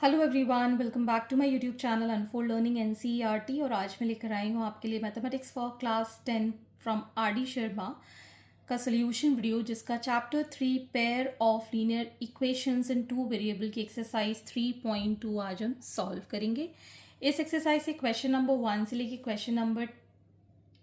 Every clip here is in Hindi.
Hello everyone, welcome back to my YouTube channel Unfold Learning NCERT. और आज मैं लेकर आई हूँ आपके लिए mathematics for class 10 from R D Sharma का सोल्यूशन वीडियो, जिसका chapter 3 pair of linear equations in two variable की एक्सरसाइज 3.2 आज हम सॉल्व करेंगे। इस एक्सरसाइज से क्वेश्चन नंबर 1 से लेकर क्वेश्चन नंबर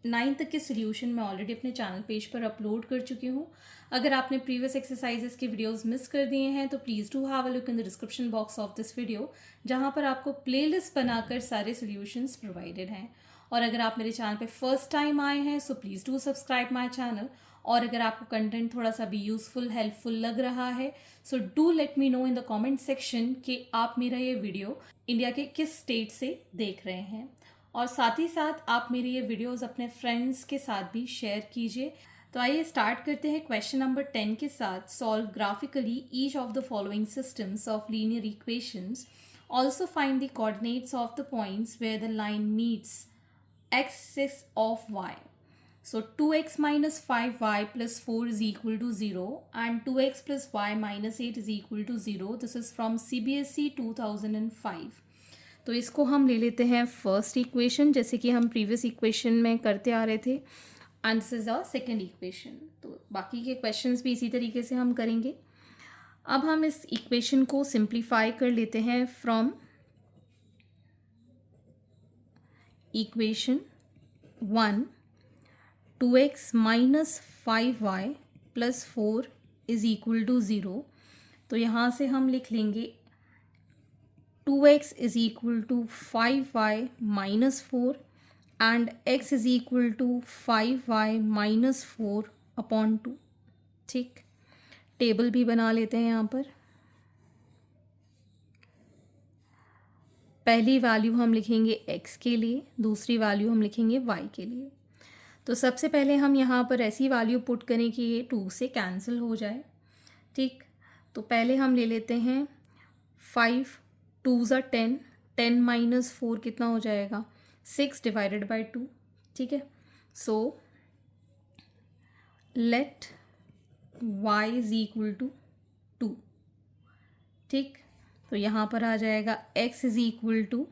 9 तक के सोल्यूशन मैं ऑलरेडी अपने चैनल पेज पर अपलोड कर चुकी हूँ। अगर आपने प्रीवियस एक्सरसाइजेस के वीडियोस मिस कर दिए हैं तो please do have a look in the description box of this video, जहाँ पर आपको प्लेलिस्ट बनाकर सारे सोल्यूशंस प्रोवाइडेड हैं। और अगर आप मेरे चैनल पे फर्स्ट टाइम आए हैं so please do subscribe my channel. और अगर आपको कंटेंट थोड़ा सा भी यूजफुल हेल्पफुल लग रहा है so do let me know in the comment section कि आप मेरा ये वीडियो इंडिया के किस स्टेट से देख रहे हैं। और साथ ही साथ आप मेरे ये वीडियोस अपने फ्रेंड्स के साथ भी शेयर कीजिए। तो आइए स्टार्ट करते हैं क्वेश्चन नंबर 10 के साथ। Solve graphically each of the following systems of linear equations. Also find the coordinates of the points where the line meets axis of y. So 2x minus 5y plus 4 is equal to 0 and 2x plus y minus 8 is equal to 0. This is from CBSE 2005. तो इसको हम ले लेते हैं फर्स्ट इक्वेशन, जैसे कि हम प्रीवियस इक्वेशन में करते आ रहे थे, and this is our second equation. तो बाकी के क्वेश्चंस भी इसी तरीके से हम करेंगे। अब हम इस इक्वेशन को सिंप्लीफाई कर लेते हैं from equation 1, 2x minus 5y plus 4 is equal to 0। तो यहाँ से हम लिख लेंगे 2x is equal to 5y minus 4 and x is equal to 5y minus 4 upon 2। ठीक, टेबल भी बना लेते हैं यहाँ पर। पहली वैल्यू हम लिखेंगे x के लिए, दूसरी वैल्यू हम लिखेंगे y के लिए। तो सबसे पहले हम यहाँ पर ऐसी वैल्यू पुट करें कि ये 2 से कैंसिल हो जाए। ठीक, तो पहले हम ले लेते हैं 5 2 ज़ा 10, 10 माइनस 4 कितना हो जाएगा 6 डिवाइडेड बाई 2। ठीक है, so let y is equal to 2। ठीक, तो यहाँ पर आ जाएगा x is equal to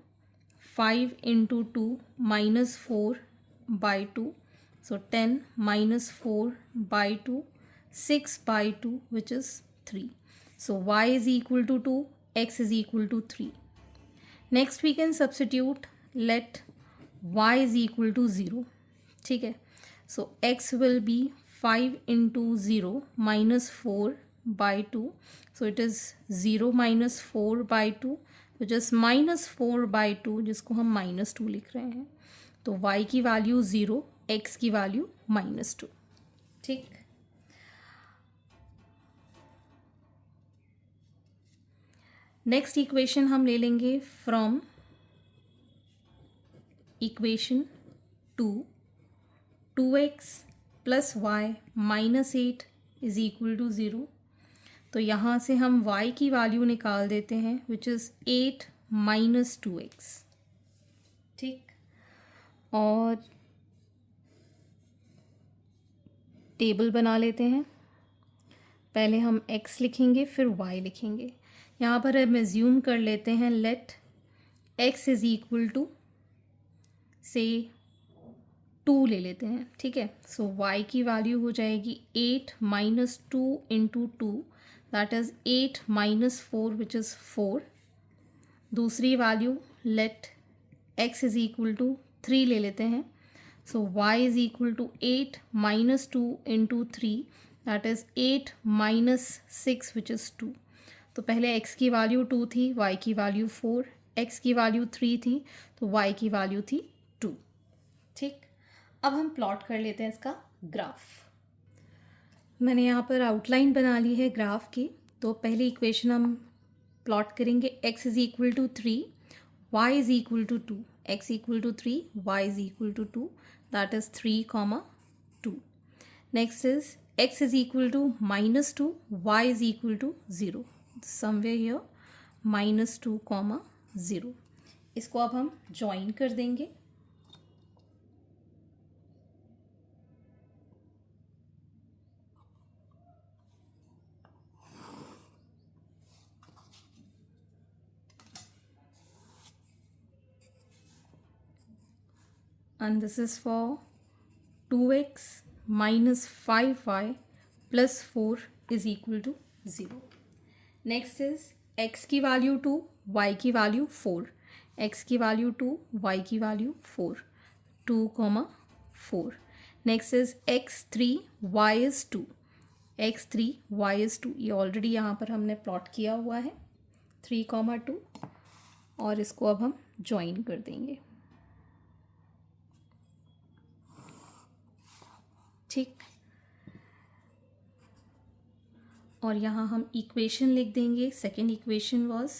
5 into 2 minus 4 by 2। So 10 minus 4 by 2, 6 by 2 which is 3। So y is equal to 2, x is equal to 3. Next we can substitute, let y is equal to 0. ठीक है, so x will be 5 into 0 minus 4 by 2. So it is 0 minus 4 by 2 which is minus 4 by 2, जिसको हम minus 2 लिख रहे हैं। तो y की वैल्यू 0, x की वैल्यू minus 2। ठीक, नेक्स्ट इक्वेशन हम ले लेंगे from equation 2, 2x plus y minus 8 is equal to 0। तो यहाँ से हम y की वैल्यू निकाल देते हैं विच इज़ 8 माइनस 2x। ठीक, और टेबल बना लेते हैं। पहले हम x लिखेंगे फिर y लिखेंगे। यहाँ पर हम एज्यूम कर लेते हैं let x is equal to से 2 ले लेते हैं। ठीक है, सो y की वैल्यू हो जाएगी 8 minus 2 into 2, that is 8 minus 4 which is 4। दूसरी value let x is equal to 3 ले लेते हैं। So y is equal to 8 minus 2 into 3, that is 8 minus 6 which is 2। तो पहले x की वैल्यू 2 थी, y की वैल्यू 4, x की वैल्यू 3 थी, तो y की वैल्यू थी 2। ठीक, अब हम प्लॉट कर लेते हैं इसका ग्राफ। मैंने यहाँ पर आउटलाइन बना ली है ग्राफ की। तो पहली इक्वेशन हम प्लॉट करेंगे, x is equal to 3, y is equal to 2, x equal to 3, y is equal to 2, that is 3, 2। Next is x is equal to minus 2, y is equal to 0, somewhere here minus 2, 0। इसको अब हम ज्वाइन कर देंगे। and this is for 2x minus 5y plus 4 is equal to 0. Next is x की वैल्यू 2, y की वैल्यू 4. x की वैल्यू 2, y की value 4. 2, 4. Next is x3, y is 2. x3, y is 2. ये ऑलरेडी यहाँ पर हमने प्लॉट किया हुआ है 3, 2, और इसको अब हम ज्वाइन कर देंगे. ठीक, और यहाँ हम इक्वेशन लिख देंगे. Second equation was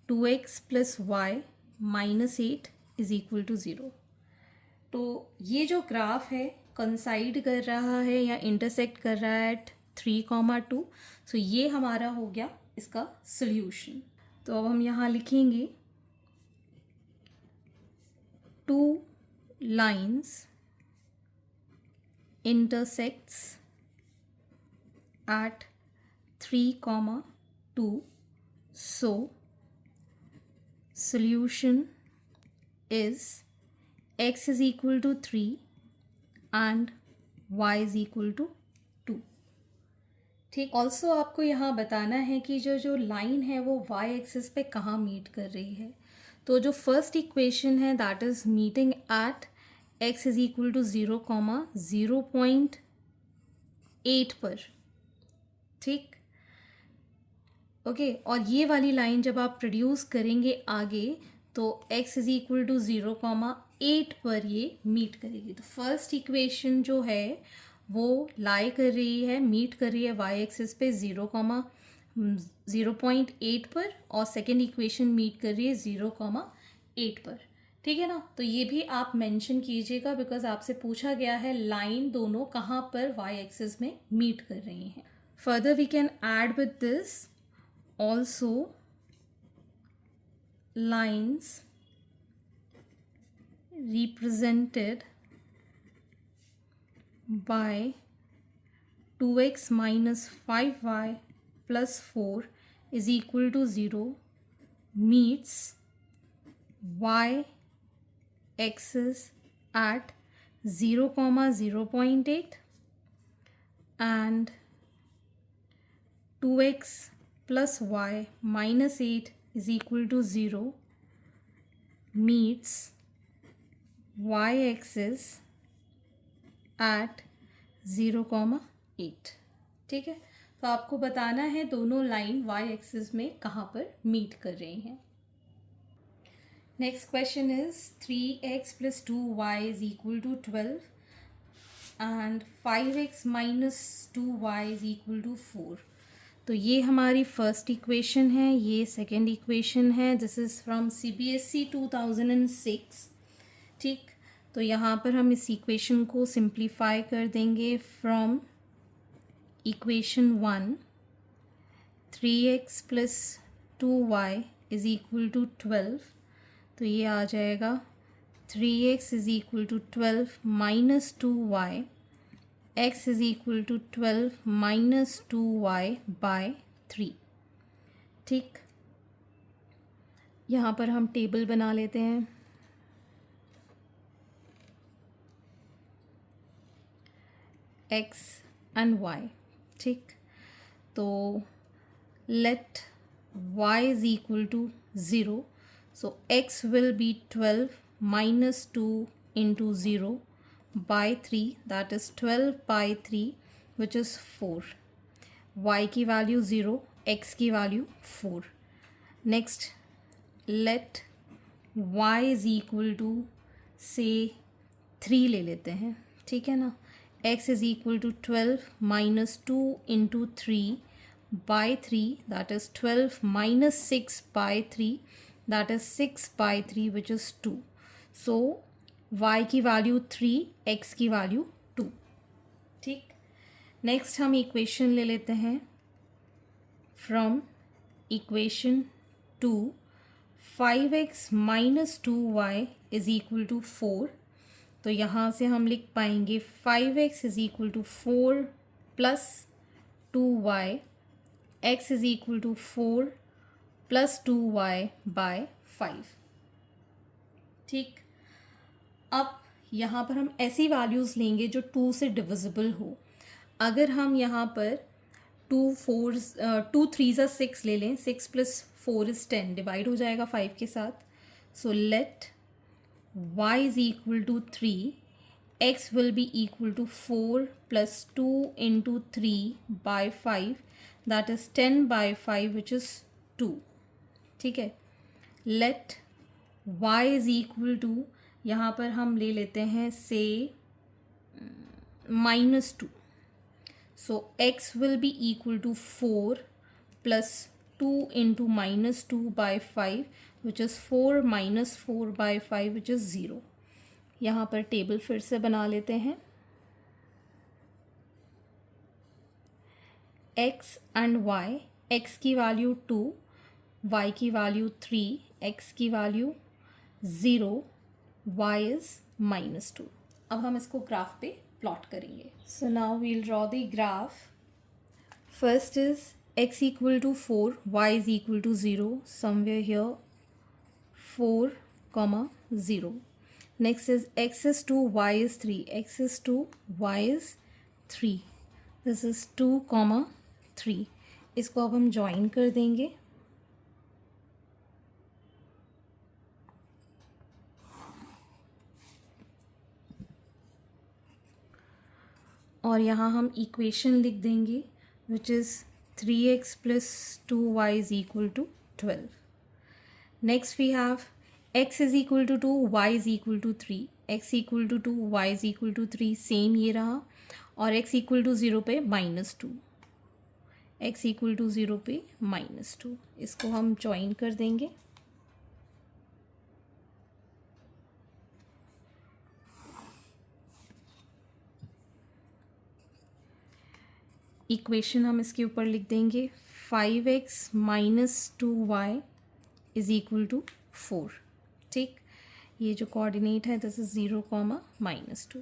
2x plus y minus 8 is equal to 0. तो ये जो ग्राफ है कंसाइड कर रहा है या इंटरसेक्ट कर रहा है एट 3, 2. सो ये हमारा हो गया इसका सोल्यूशन. तो अब हम यहाँ लिखेंगे 2 lines intersects at 3, 2. So solution is x is equal to 3 and y is equal to 2. ठीक, ऑल्सो आपको यहाँ बताना है कि जो लाइन है वो y एक्सिस पे कहाँ मीट कर रही है. तो जो फर्स्ट इक्वेशन है that is meeting at x is equal to 0, 0.8 पर. ठीक, ओके. और ये वाली लाइन जब आप प्रोड्यूस करेंगे आगे तो x इज इक्वल टू 0,8 पर ये मीट करेगी. तो फर्स्ट इक्वेशन जो है वो लाई कर रही है, मीट कर रही है y एक्सिस पे 0,8 पर, और सेकेंड इक्वेशन मीट कर रही है 0,8 पर. ठीक है ना. तो ये भी आप मेंशन कीजिएगा बिकॉज आपसे पूछा गया है लाइन दोनों कहाँ पर y एक्सिस में मीट कर रही हैं. Further we can add with this also lines represented by 2x minus 5y plus 4 is equal to 0 meets y axis at 0, 0.8 and 2x plus y minus 8 is equal to 0 meets y axis at 0,8. ठीक है. तो आपको बताना है दोनों लाइन y एक्सिस में कहाँ पर मीट कर रही हैं. Next question is 3x plus 2y is equal to 12 and 5x minus 2y is equal to 4. तो ये हमारी फर्स्ट इक्वेशन है, ये सेकेंड इक्वेशन है. This is from CBSE 2006. ठीक, तो यहाँ पर हम इस इक्वेशन को सिंप्लीफाई कर देंगे. From equation 1 3x plus 2y is equal to 12. तो ये आ जाएगा 3x is equal to 12 minus 2y, x is equal to 12 minus 2y by 3. ठीक, यहाँ पर हम टेबल बना लेते हैं. x and y. ठीक, तो let y is equal to 0. So x will be 12 minus 2 into 0 by 3, that is 12 by 3, which is 4. y की वैल्यू 0, x की value 4. Next let y is equal to say 3 ले लेते हैं. ठीक है ना. x is equal to 12 minus 2 into 3 by 3, that is 12 minus 6 by 3, that is 6 by 3, which is 2. So y की वैल्यू 3, x की वैल्यू 2. ठीक, नेक्स्ट हम इक्वेशन ले लेते हैं. From equation 2 5x minus 2y is equal to 4. तो यहाँ से हम लिख पाएंगे 5x is equal to 4 plus 2y, x is equal to 4 plus 2y by 5. ठीक, अब यहाँ पर हम ऐसी वैल्यूज़ लेंगे जो 2 से डिविजिबल हो। अगर हम यहाँ पर 2 3 ज़ा 6 ले लें, 6 + 4 = 10, डिवाइड हो जाएगा 5 के साथ। सो let y is equal to 3, x will be equal to 4 plus 2 into 3 by 5, that is 10 by 5, which is 2. ठीक है, let y is equal to, यहाँ पर हम ले लेते हैं से -2. So x will be equal to 4 plus 2 into -2 by 5, which is 4 minus 4 by 5, which is 0. यहाँ पर टेबल फिर से बना लेते हैं। x and y, x की वैल्यू 2, y की वैल्यू 3, x की वैल्यू 0, y is -2. अब हम इसको ग्राफ पे प्लॉट करेंगे। So now we'll draw the graph. First is x equal to 4, y is equal to 0, somewhere here 4, 0. Next is x is 2, y is 3, x is 2, y is 3. This is 2, 3. इसको अब हम ज्वाइन कर देंगे। और यहाँ हम इक्वेशन लिख देंगे which is 3x + 2y is equal to 12. Next we have x is equal to 2, y is equal to 3, x equal to 2, y is equal to 3, same ये रहा। और x equal to 0 पे -2, x equal to 0 पे -2, इसको हम ज्वाइन कर देंगे। इक्वेशन हम इसके ऊपर लिख देंगे 5x - 2y is equal to 4. ठीक, ये जो कोऑर्डिनेट है दिस इज 0, -2.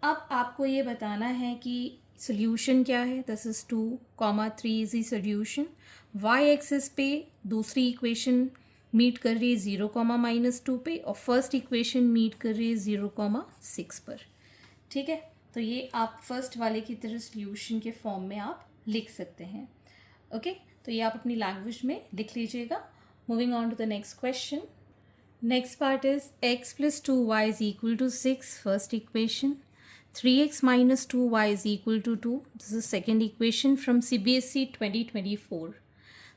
अब आपको ये बताना है कि सोल्यूशन क्या है। This is 2, 3 is the solution. Y axis पे दूसरी इक्वेशन मीट कर रही है 0, -2 पे, और फर्स्ट इक्वेशन मीट कर रही है 0, 6 पर। ठीक है, तो ये आप फर्स्ट वाले की तरह सोल्यूशन के फॉर्म में आप लिख सकते हैं। ओके, तो ये आप अपनी लैंग्वेज में लिख लीजिएगा। Moving on to the next question. Next part is x + 2y is equal to 6, first equation. 3x - 2y is equal to 2, this is second equation from CBSE 2024।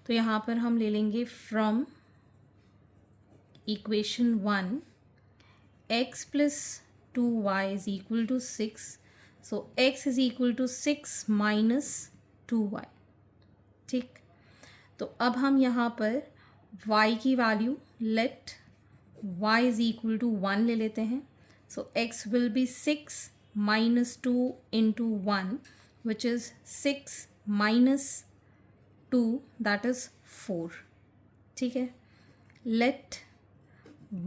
तो यहाँ पर हम ले लेंगे from equation 1, x + 2y is equal to 6, so x is equal to 6 - 2y। ठीक, तो अब हम यहाँ पर y की value let y is equal to 1 ले लेते हैं। so x will be 6 - 2 into 1, which is 6 - 2, that is 4। ठीक है, let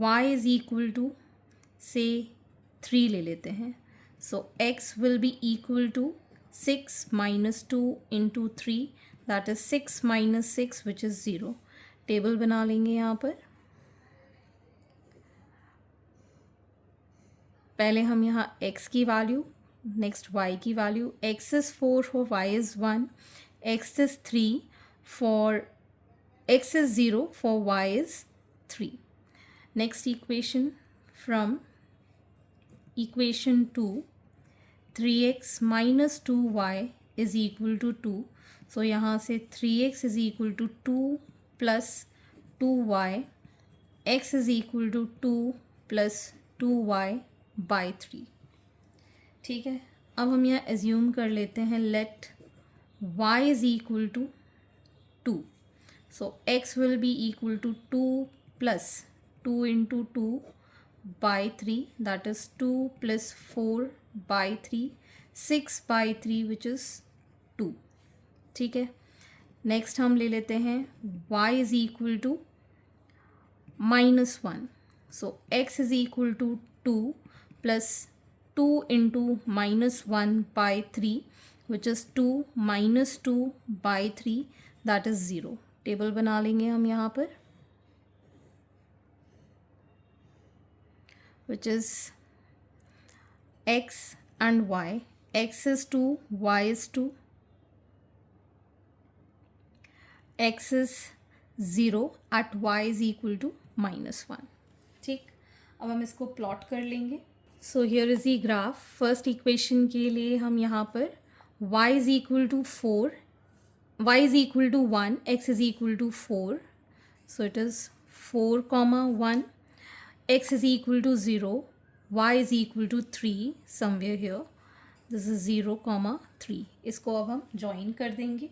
y is equal to say 3 ले लेते हैं। so x will be equal to 6 - 2 into 3, that is 6 - 6, which is 0। Table बना लेंगे यहाँ पर। पहले हम यहाँ x की वैल्यू, नेक्स्ट y की value. x is 4 for y is 1, x is 3 for x is 0 for y is 3। Next equation from equation 2, 3x - 2y is equal to 2, सो यहाँ से 3x is equal to 2 plus 2y, x is equal to 2 plus 2y by 3। ठीक है, अब हम यहाँ एज्यूम कर लेते हैं let y is equal to 2, so x will be equal to 2 plus 2 into 2 by 3, that is 2 plus 4 by 3, 6 by 3, which is 2। ठीक है, नेक्स्ट हम ले लेते हैं y is equal to -1, so x is equal to 2 plus 2 into -1 by 3, which is 2 minus 2 by 3, that is 0। Table बना लेंगे हम यहाँ पर, which is x and y. X is 2, y is 2, x is 0 at y is equal to -1. ठीक, अब हम इसको प्लॉट कर लेंगे. So here is the graph. First equation के लिए हम यहाँ पर y is equal to 4, y is equal to 1, x is equal to 4. So it is 4, 1, x is equal to 0, y is equal to 3 somewhere here. This is 0, 3. इसको अब हम ज्वाइन कर देंगे.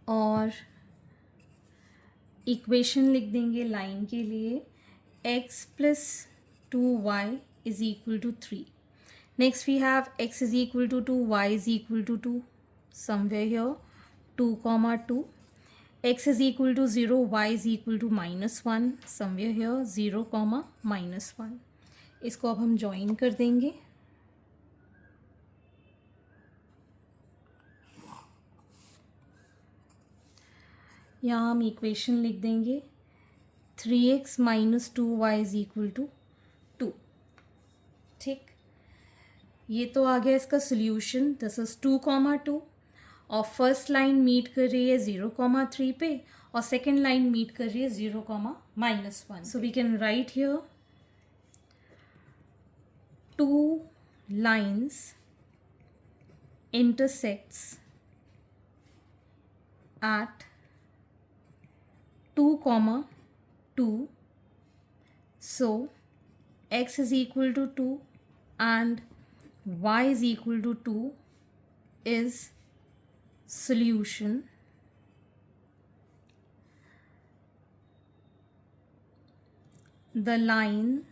और इक्वेशन लिख देंगे लाइन के लिए. x plus 2y is equal to 3. Next we have x is equal to 2, y is equal to 2 somewhere here. 2, 2. x is equal to 0, y is equal to -1 somewhere here. 0, -1. इसको अब हम ज्वाइन कर देंगे. यहाँ हम इक्वेशन लिख देंगे. 3x minus 2y is equal to 2. ठीक, ये तो आ गया इसका सोल्यूशन. This is 2, 2. और फर्स्ट लाइन मीट कर रही है 0, 3 पे, और सेकेंड लाइन मीट कर रही है 0, -1. So we can write here 2 lines intersects at 2, 2. So x is equal to 2 and y is equal to 2 is solution. The line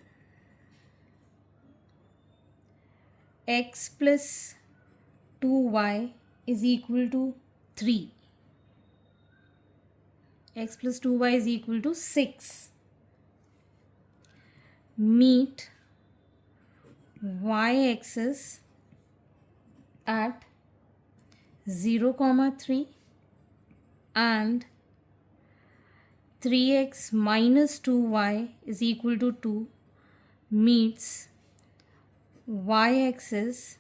x plus 2y is equal to 3. x plus 2y is equal to 6. Meet y-axis at 0, 3 and 3x minus 2y is equal to 2 meets y-axis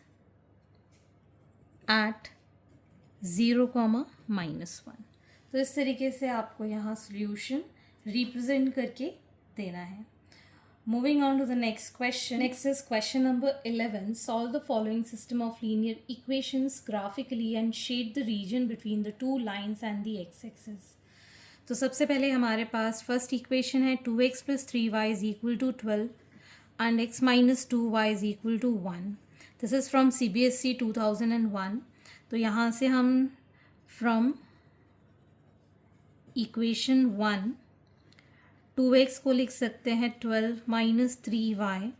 at 0, -1. तो इस तरीके से आपको यहाँ सोल्यूशन रिप्रेजेंट करके देना है. Moving on to the next question. Next is question number 11. Solve the following system of linear equations graphically and shade the region between the two lines and the x axis. तो सबसे पहले हमारे पास फर्स्ट इक्वेशन है 2x plus 3y is equal to 12 and x minus 2y is equal to 1. This is from CBSE 2001. तो यहाँ से हम फ्रॉम इक्वेशन 1 2x को लिख सकते हैं 12 minus 3y.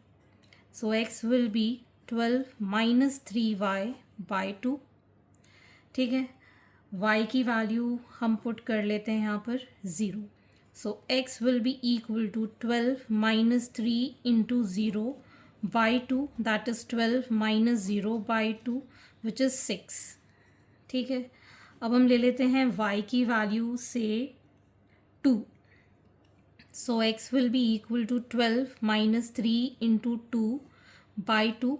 So x will B 12 minus 3y by 2. ठीक है, y की वैल्यू हम पुट कर लेते हैं यहाँ पर 0. So x will be equal to 12 minus 3 into 0 by 2, that is 12 minus 0 by 2 which is 6. ठीक है, अब हम ले लेते हैं y की वैल्यू से 2. So x will be equal to 12 minus 3 into 2 by 2.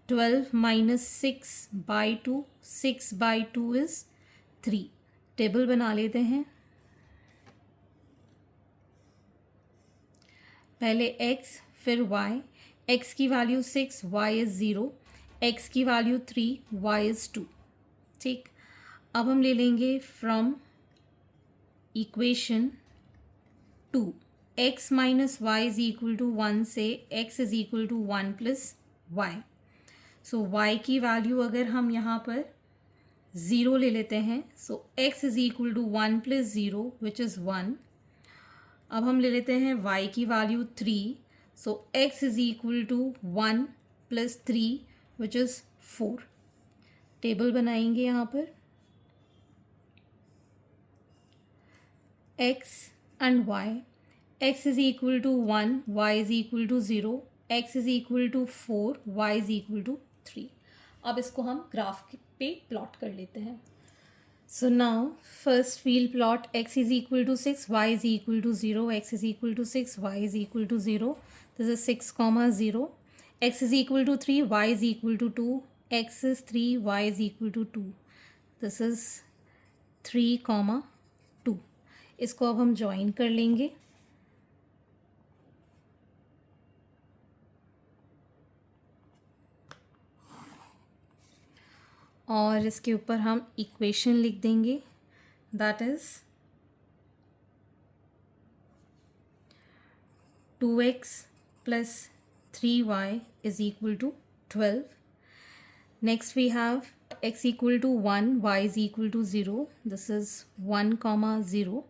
12 minus 6 by 2, 6 by 2 is 3. Table बना लेते हैं. पहले x फिर y. x की वैल्यू 6, y इज़ 0, x की वैल्यू 3, y इज़ 2. ठीक, अब हम ले लेंगे from equation 2 x minus y is equal to 1 से x is equal to 1 plus y. So y की वैल्यू अगर हम यहाँ पर 0 ले लेते हैं, so x is equal to 1 plus 0 which is 1. अब हम ले लेते हैं y की value 3. So x is equal to 1 plus 3 which is 4. Table बनाएंगे यहाँ पर. x and y. x is equal to 1, y is equal to 0, x is equal to 4, y is equal to 3. अब इसको हम ग्राफ पे प्लॉट कर लेते हैं. So now first we'll plot x is equal to 6, y is equal to 0, x is equal to 6, y is equal to 0. This is 6 comma 0. X is equal to 3, y is equal to 2, x is 3, y is equal to 2. This is 3 comma 2. इसको अब हम ज्वाइन कर लेंगे. और इसके ऊपर हम इक्वेशन लिख देंगे, that is 2x plus 3y is equal to 12. Next we have x equal to 1, y is equal to 0. This is 1 comma 0.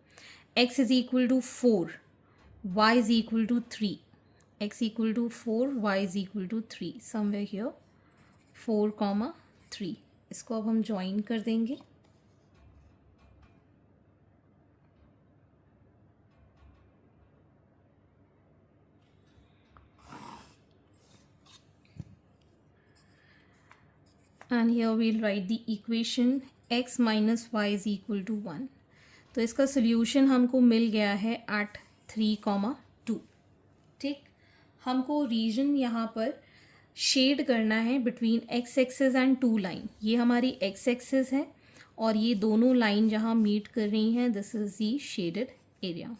X is equal to 4, y is equal to 3. X equal to 4, y is equal to 3. Somewhere here 4 comma 3. इसको अब हम ज्वाइन कर देंगे. And here we'll write the equation x minus y is equal to 1. तो इसका सोल्यूशन हमको मिल गया है एट 3,2. ठीक, हमको रीजन यहाँ पर शेड करना है between x axis and 2 line. ये हमारी एक्स एक्सिस है और ये दोनों लाइन जहाँ मीट कर रही हैं, this is the shaded area.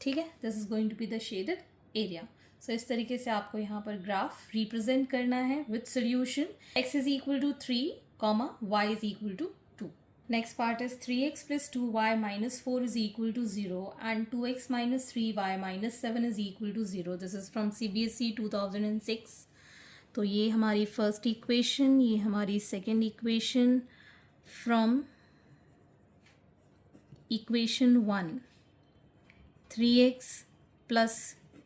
ठीक है, this is going to be the shaded area. So इस तरीके से आपको यहाँ पर ग्राफ रिप्रेजेंट करना है with solution. x is equal to 3, y is equal to 2. Next part is 3x plus 2y minus 4 is equal to 0 and 2x minus 3y minus 7 is equal to 0. This is from CBSE 2006. तो ये हमारी फर्स्ट इक्वेशन, ये हमारी second equation from equation 1. 3x plus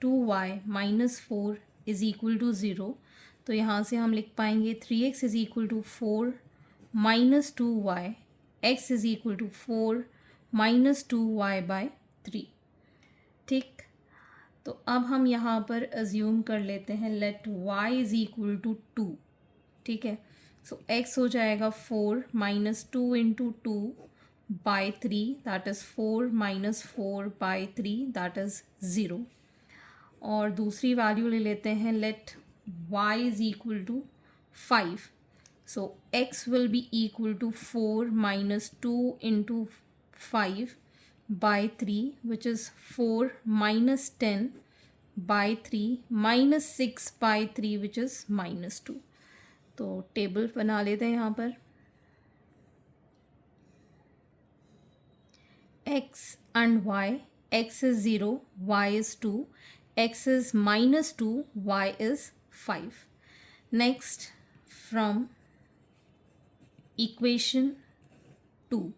2y minus 4 is equal to 0. तो यहाँ से हम लिख पाएंगे 3x is equal to 4 minus 2y, x is equal to 4 minus 2y by 3. ठीक, तो अब हम यहाँ पर अज्यूम कर लेते हैं let y is equal to 2. ठीक है, सो x हो जाएगा 4 minus 2 into 2 by 3, that is 4 minus 4 by 3, that is 0. और दूसरी वैल्यू ले लेते हैं let y is equal to 5. So x will be equal to 4 minus 2 into 5 by 3, which is 4 minus 10 by 3 minus 6 by 3, which is minus 2. तो टेबल बना लेते हैं यहाँ पर. x and y, x is 0, y is 2, x is minus 2, y is 5. Next, from equation 2,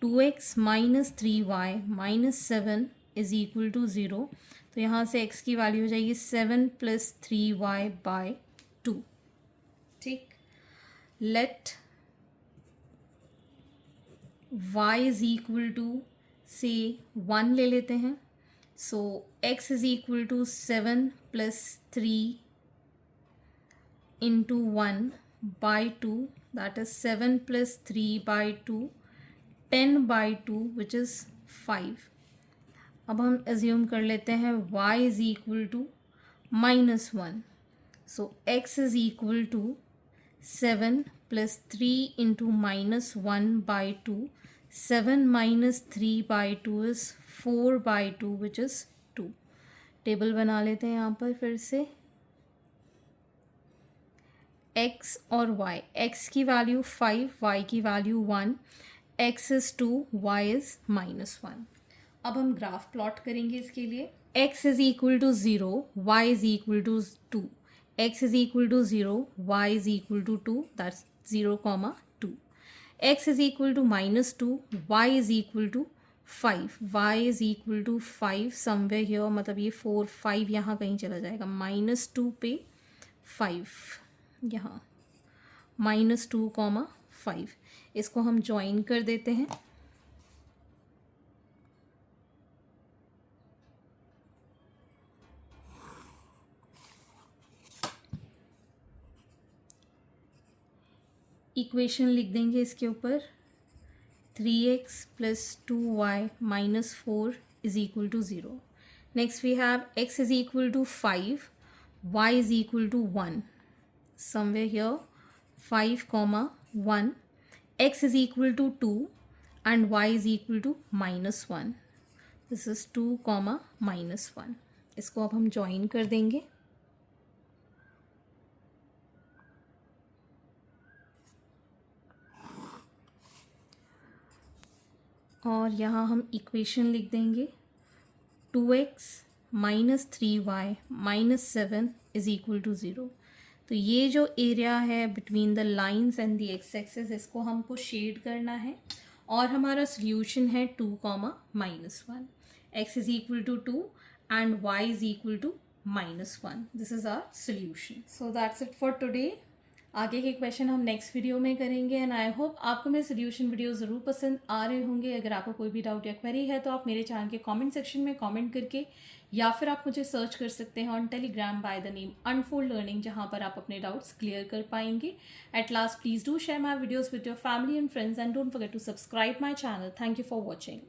2x minus 3y minus 7 is equal to 0. तो यहाँ से x की वैल्यू हो जाएगी 7 प्लस 3y बाय 2. ठीक, let y is equal to से 1 ले लेते हैं. So x is equal to 7 plus 3 into 1 by 2, that is 7 plus 3 by 2, 10 by 2, which is 5. अब हम एज्यूम कर लेते हैं y is equal to minus 1. So x is equal to 7 plus 3 into minus 1 by 2, 7 minus 3 by 2 is 4 by 2, which is 2. Table बना लेते हैं यहाँ पर फिर से. x और y, x की वैल्यू 5, y की value 1, x is 2, y is minus 1. अब हम ग्राफ प्लॉट करेंगे इसके लिए. x is equal to 0, y is equal to 2, x is equal to 0, y is equal to 2, that's 0, 2. x is equal to minus 2, y is equal to 5, y is equal to 5 somewhere here, मतलब ये 4 5 यहाँ कहीं चला जाएगा. माइनस 2 पे 5 यहाँ, माइनस 2 5. इसको हम ज्वाइन कर देते हैं. इक्वेशन लिख देंगे इसके ऊपर. 3x plus 2y minus 4 is equal to 0. Next we have x is equal to 5, y is equal to 1. Somewhere here 5 comma 1, x is equal to 2 and y is equal to minus 1. This is 2 comma minus 1. इसको अब हम ज्वाइन कर देंगे. और यहाँ हम इक्वेशन लिख देंगे 2x minus 3y minus 7 is equal to 0. तो ये जो एरिया है between the lines and the x axis, इसको हमको शेड करना है. और हमारा सोल्यूशन है 2 comma minus 1. x is equal to 2 and y is equal to minus 1. This is our solution. So that's it for today. आगे के क्वेश्चन हम नेक्स्ट वीडियो में करेंगे एंड आई होप आपको मेरे सोल्यूशन वीडियो ज़रूर पसंद आ रहे होंगे. अगर आपको कोई भी डाउट या क्वेरी है तो आप मेरे चैनल के कमेंट सेक्शन में कमेंट करके या फिर आप मुझे सर्च कर सकते हैं on Telegram by the name Unfold Learning, जहां पर आप अपने डाउट्स क्लियर कर पाएंगे. At last please do share my videos with your family and friends and don't forget to subscribe my channel. Thank you for watching.